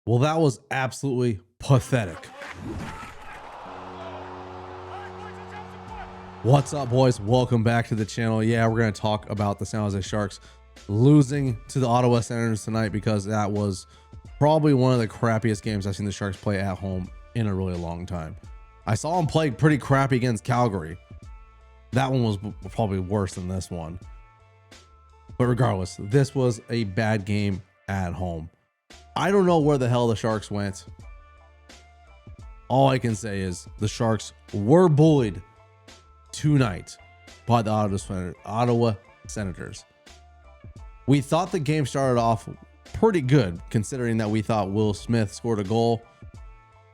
Well, that was absolutely pathetic. What's up, boys? Welcome back to the channel. Yeah, we're going to talk about the San Jose Sharks losing to the Ottawa Senators tonight, because that was probably one of the crappiest games I've seen the Sharks play at home in a really long time. I saw them play pretty crappy against Calgary. That one was probably worse than this one. But regardless, this was a bad game at home. I don't know where the hell the Sharks went. All I can say is the Sharks were bullied tonight by the Ottawa Senators. We thought the game started off pretty good, considering that we thought Will Smith scored a goal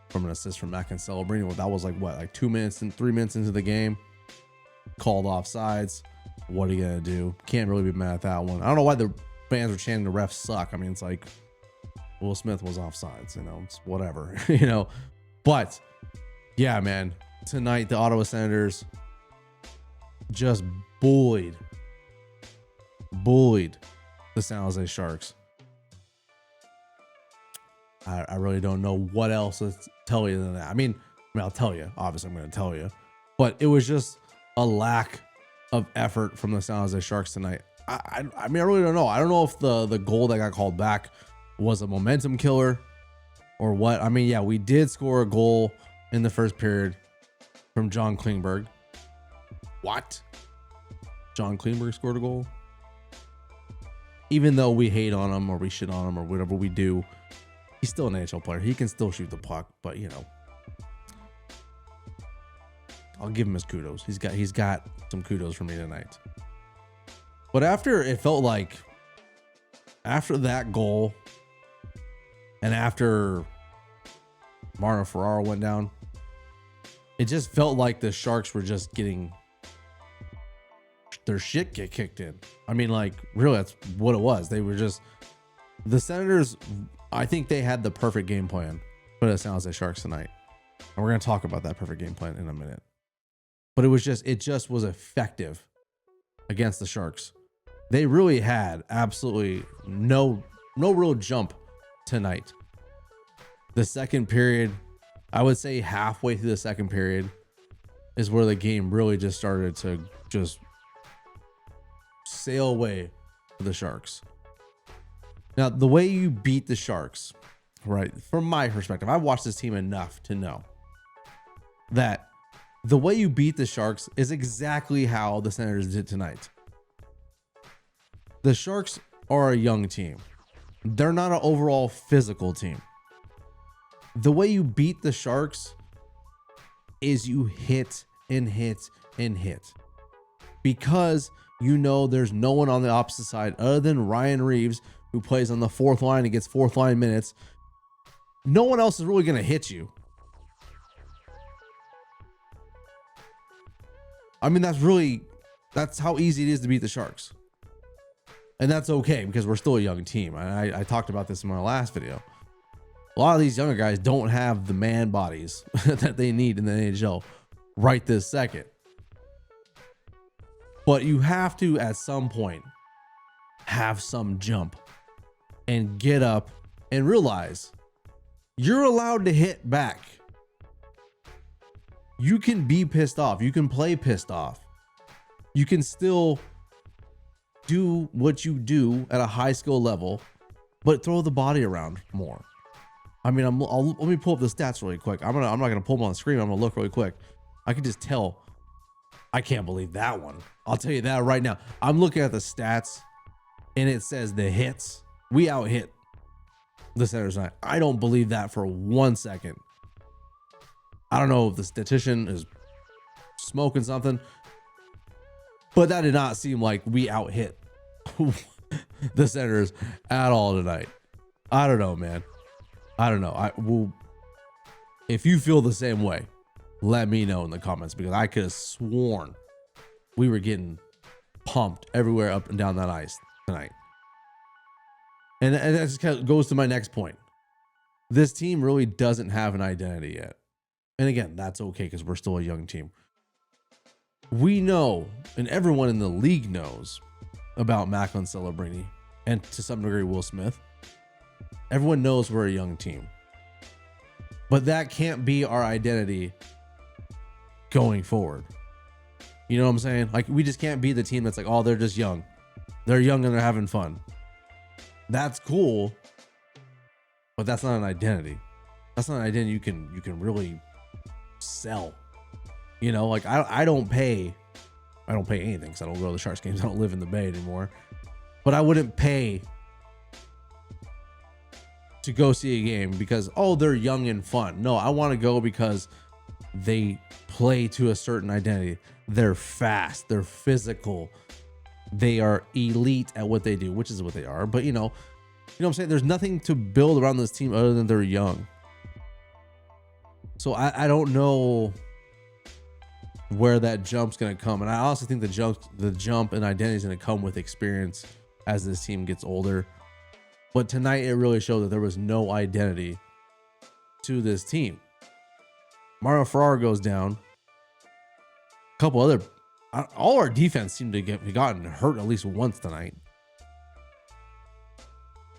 from an assist from Macklin Celebrini. Well, that was like 2 minutes and 3 minutes into the game. Called offsides. What are you gonna do? Can't really be mad at that one. I don't know why the fans were chanting the refs suck. I mean, it's like Will Smith was offsides, it's whatever, But yeah, man, tonight the Ottawa Senators just bullied the San Jose Sharks. I really don't know what else to tell you than that. I mean, I'll tell you. Obviously, I'm going to tell you. But it was just a lack of effort from the San Jose Sharks tonight. I mean, I really don't know. I don't know if the goal that got called back was a momentum killer or what. I mean, yeah, we did score a goal in the first period from John Klingberg. What? John Klingberg scored a goal? Even though we hate on him or we shit on him or whatever we do, he's still an NHL player. He can still shoot the puck, but I'll give him his kudos. He's got some kudos for me tonight. But after that goal and after Marno Ferraro went down, it just felt like the Sharks were just getting their shit get kicked in. I mean, really, that's what it was. They were just, the Senators, I think they had the perfect game plan for the San Jose Sharks tonight. And we're going to talk about that perfect game plan in a minute. But it just was effective against the Sharks. They really had absolutely no real jump tonight. The second period, I would say halfway through the second period, is where the game really just started to just sail away for the Sharks. Now, the way you beat the Sharks, right, from my perspective, I've watched this team enough to know that the way you beat the Sharks is exactly how the Senators did tonight. The Sharks are a young team. They're not an overall physical team. The way you beat the Sharks is you hit and hit and hit. Because there's no one on the opposite side other than Ryan Reeves, who plays on the fourth line and gets fourth line minutes. No one else is really going to hit you. I mean, that's how easy it is to beat the Sharks. And that's okay, because we're still a young team. I talked about this in my last video. A lot of these younger guys don't have the man bodies that they need in the NHL right this second. But you have to, at some point, have some jump and get up and realize you're allowed to hit back. You can be pissed off. You can play pissed off. You can still do what you do at a high skill level, but throw the body around more. I mean, let me pull up the stats really quick. I'm not gonna pull them on the screen. I'm gonna look really quick. I can just tell. I can't believe that one. I'll tell you that right now. I'm looking at the stats, and it says the hits. We out hit the Senators tonight. I don't believe that for 1 second. I don't know if the statistician is smoking something, but that did not seem like we out hit the Senators at all tonight. I don't know, man. I don't know. If you feel the same way, let me know in the comments, because I could have sworn we were getting pumped everywhere up and down that ice tonight. And that just kind of goes to my next point. This team really doesn't have an identity yet. And again, that's okay, because we're still a young team. We know, and everyone in the league knows, about Macklin Celebrini and to some degree Will Smith. Everyone knows we're a young team. But that can't be our identity going forward. You know what I'm saying? Like, we just can't be the team that's like, oh, they're just young. They're young and they're having fun. That's cool, but that's not an identity. That's not an identity you can really sell. You know, like I don't pay anything because I don't go to the Sharks games. I don't live in the Bay anymore. But I wouldn't pay to go see a game because, oh, they're young and fun. No, I want to go because they play to a certain identity. They're fast. They're physical. They are elite at what they do, which is what they are. But you know what I'm saying? There's nothing to build around this team other than they're young. So I don't know where that jump's going to come. And I also think the jump in identity is going to come with experience as this team gets older. But tonight it really showed that there was no identity to this team. Mario Ferraro goes down. A couple other, all our defense seemed to get gotten hurt at least once tonight.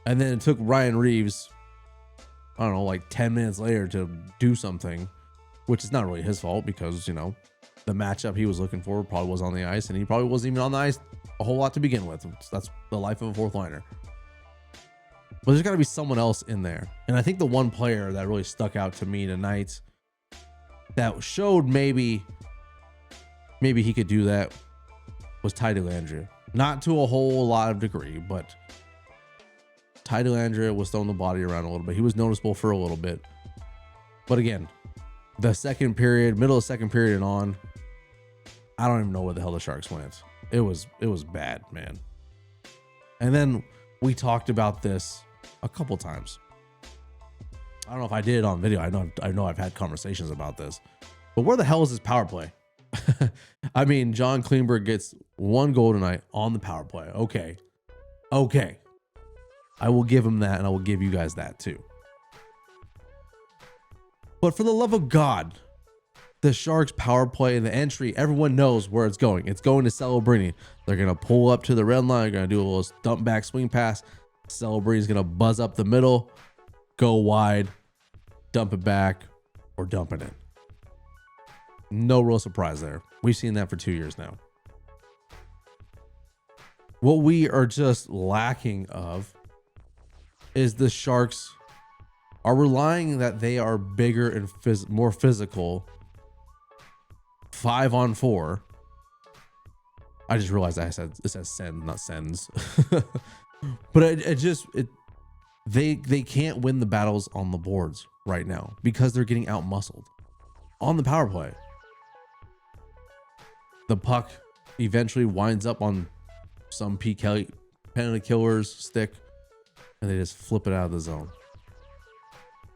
And then it took Ryan Reeves, I don't know, like 10 minutes later to do something, which is not really his fault because, you know, the matchup he was looking for probably was on the ice, and he probably wasn't even on the ice a whole lot to begin with. That's the life of a fourth liner. But there's got to be someone else in there. And I think the one player that really stuck out to me tonight that showed maybe he could do that was Ty Dellandrea. Not to a whole lot of degree, but Ty Dellandrea was throwing the body around a little bit. He was noticeable for a little bit. But again, the second period, middle of second period and on, I don't even know where the hell the Sharks went. It was bad, man. And then we talked about this a couple times. I don't know if I did it on video. I know I've had conversations about this. But where the hell is his power play? I mean, John Klingberg gets one goal tonight on the power play. Okay. I will give him that, and I will give you guys that too. But for the love of God, the Sharks power play and the entry, everyone knows where it's going. It's going to Celebrini. They're going to pull up to the red line. They're going to do a little dump back swing pass. Celebrini's going to buzz up the middle, go wide, dump it back, or dump it in. No real surprise there. We've seen that for 2 years now. What we are just lacking of is the Sharks are relying that they are bigger and more physical 5-on-4. I just realized it says send, not sends. But they can't win the battles on the boards right now because they're getting out muscled on the power play. The puck eventually winds up on some penalty killer's stick, and they just flip it out of the zone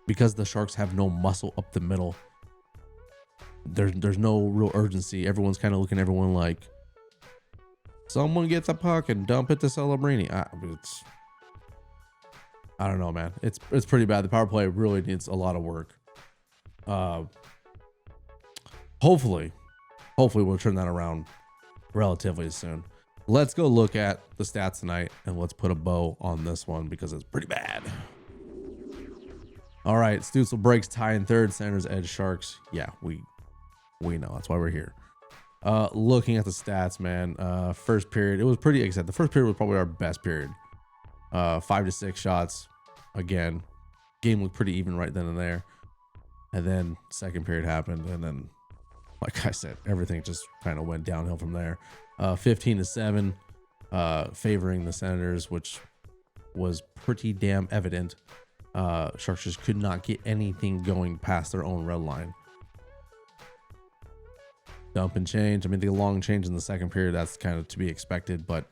because the Sharks have no muscle up the middle. There's no real urgency. Everyone's kind of looking at everyone like, someone get the puck and dump it to Celebrini. I don't know, man. It's pretty bad. The power play really needs a lot of work. Hopefully we'll turn that around relatively soon. Let's go look at the stats tonight, and let's put a bow on this one because it's pretty bad. All right, Stützle breaks tie in third. Senators edge Sharks. Yeah, we know. That's why we're here. Looking at the stats, man. First period, it was pretty exact. The first period was probably our best period. 5 to 6 shots. Again, game looked pretty even right then and there. And then second period happened, and then, like I said, everything just kind of went downhill from there. 15 to 7, favoring the Senators, which was pretty damn evident. Sharks just could not get anything going past their own red line. Dump and change. I mean, the long change in the second period, that's kind of to be expected, but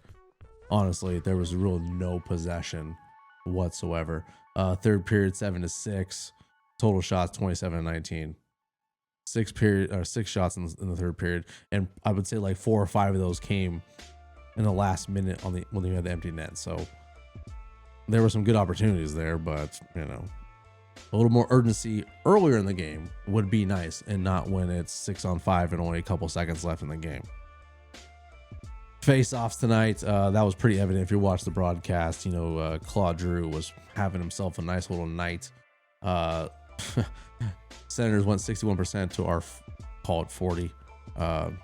honestly, there was real no possession whatsoever. Third period, 7 to 6. Total shots, 27 to 19. 6 shots in the third period, and I would say like 4 or 5 of those came in the last minute when they had the empty net. So there were some good opportunities there, but you know, a little more urgency earlier in the game would be nice, and not when it's 6-on-5 and only a couple seconds left in the game. Face-offs tonight. That was pretty evident if you watched the broadcast. You know, Claude Giroux was having himself a nice little night. Senators went 61% to our call it 40.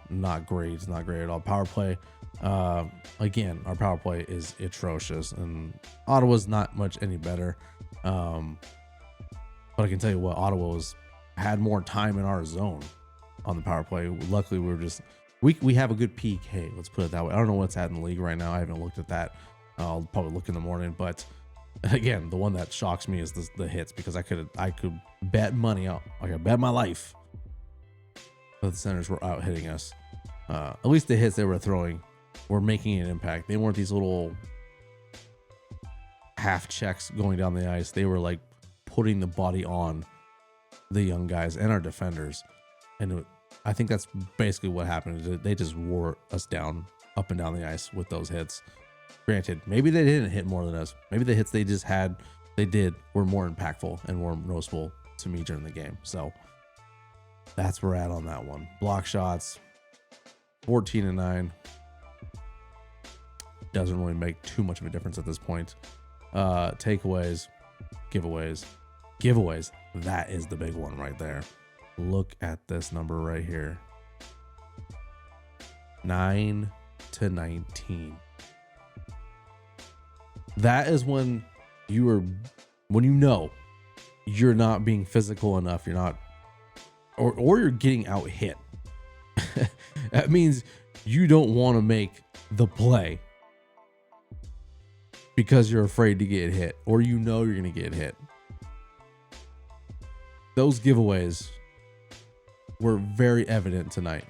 Not great. Not great at all. Power play. Again, our power play is atrocious, and Ottawa's not much any better. But I can tell you what, Ottawa had more time in our zone on the power play. Luckily, we have a good PK. Let's put it that way. I don't know what's at in the league right now. I haven't looked at that. I'll probably look in the morning. But again, the one that shocks me is the hits, because I could bet money out. I could bet my life that the Senators were out hitting us. At least the hits they were throwing were making an impact. They weren't these little half checks going down the ice. They were like putting the body on the young guys and our defenders. And I think that's basically what happened. They just wore us down up and down the ice with those hits. Granted, maybe they didn't hit more than us. Maybe the hits they did were more impactful and more noticeable to me during the game. So that's where we're at on that one. Block shots, 14-9. Doesn't really make too much of a difference at this point. Takeaways, giveaways. That is the big one right there. Look at this number right here. 9-19. That is when you know you're not being physical enough. You're not, or you're getting out hit. That means you don't want to make the play because you're afraid to get hit, or you know you're going to get hit. Those giveaways were very evident tonight.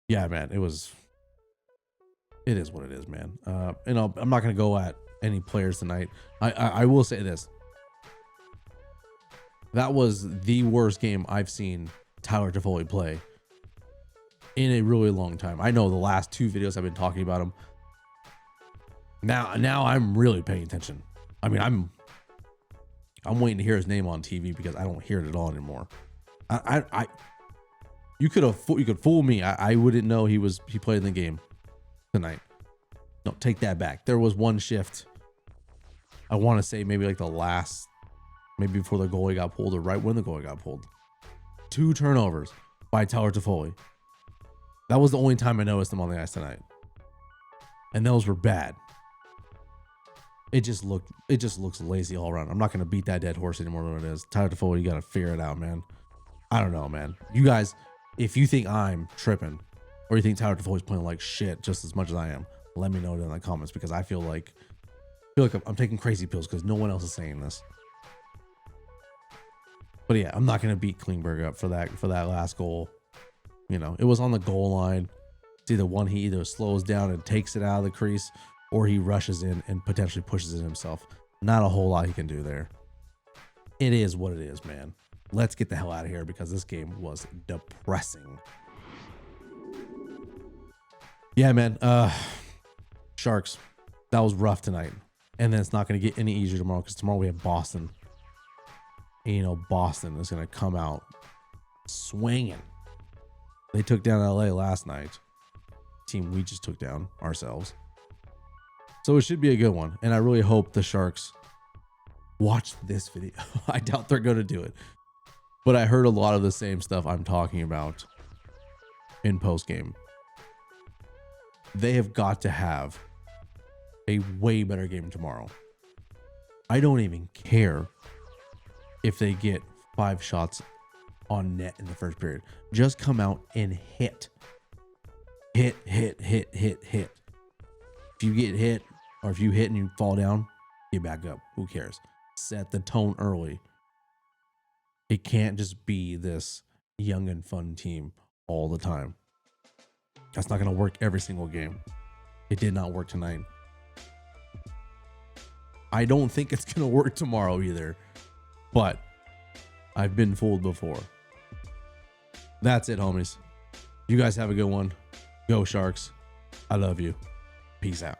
Yeah, man, it is what it is, man. I'm not going to go at any players tonight. I will say this. That was the worst game I've seen Tyler Toffoli play in a really long time. I know the last two videos I've been talking about him. Now I'm really paying attention. I mean, I'm waiting to hear his name on TV because I don't hear it at all anymore. You could fool me. I wouldn't know he played in the game tonight. No, take that back. There was one shift. I want to say maybe like maybe before the goalie got pulled or right when the goalie got pulled. 2 turnovers by Tyler Toffoli. That was the only time I noticed him on the ice tonight. And those were bad. It just looks lazy all around. I'm not going to beat that dead horse anymore than it is. Tyler Toffoli, you got to figure it out, man. I don't know, man. You guys, if you think I'm tripping or you think Tyler Toffoli's playing like shit just as much as I am, let me know in the comments, because I feel like I'm taking crazy pills because no one else is saying this. But yeah, I'm not going to beat Klingberg up for that last goal. You know, it was on the goal line. It's either one, he either slows down and takes it out of the crease, or he rushes in and potentially pushes it himself. Not a whole lot he can do there. It is what it is, man. Let's get the hell out of here because this game was depressing. Yeah, man. Sharks. That was rough tonight. And then it's not going to get any easier tomorrow, because tomorrow we have Boston. And, you know, Boston is going to come out swinging. They took down LA last night. Team we just took down ourselves. So it should be a good one. And I really hope the Sharks watch this video. I doubt they're going to do it. But I heard a lot of the same stuff I'm talking about in post-game. They have got to have a way better game tomorrow. I don't even care if they get 5 shots on net in the first period. Just come out and hit. Hit. If you get hit, or if you hit and you fall down, get back up. Who cares? Set the tone early. It can't just be this young and fun team all the time. That's not going to work every single game. It did not work tonight. I don't think it's going to work tomorrow either. But I've been fooled before. That's it, homies. You guys have a good one. Go Sharks. I love you. Peace out.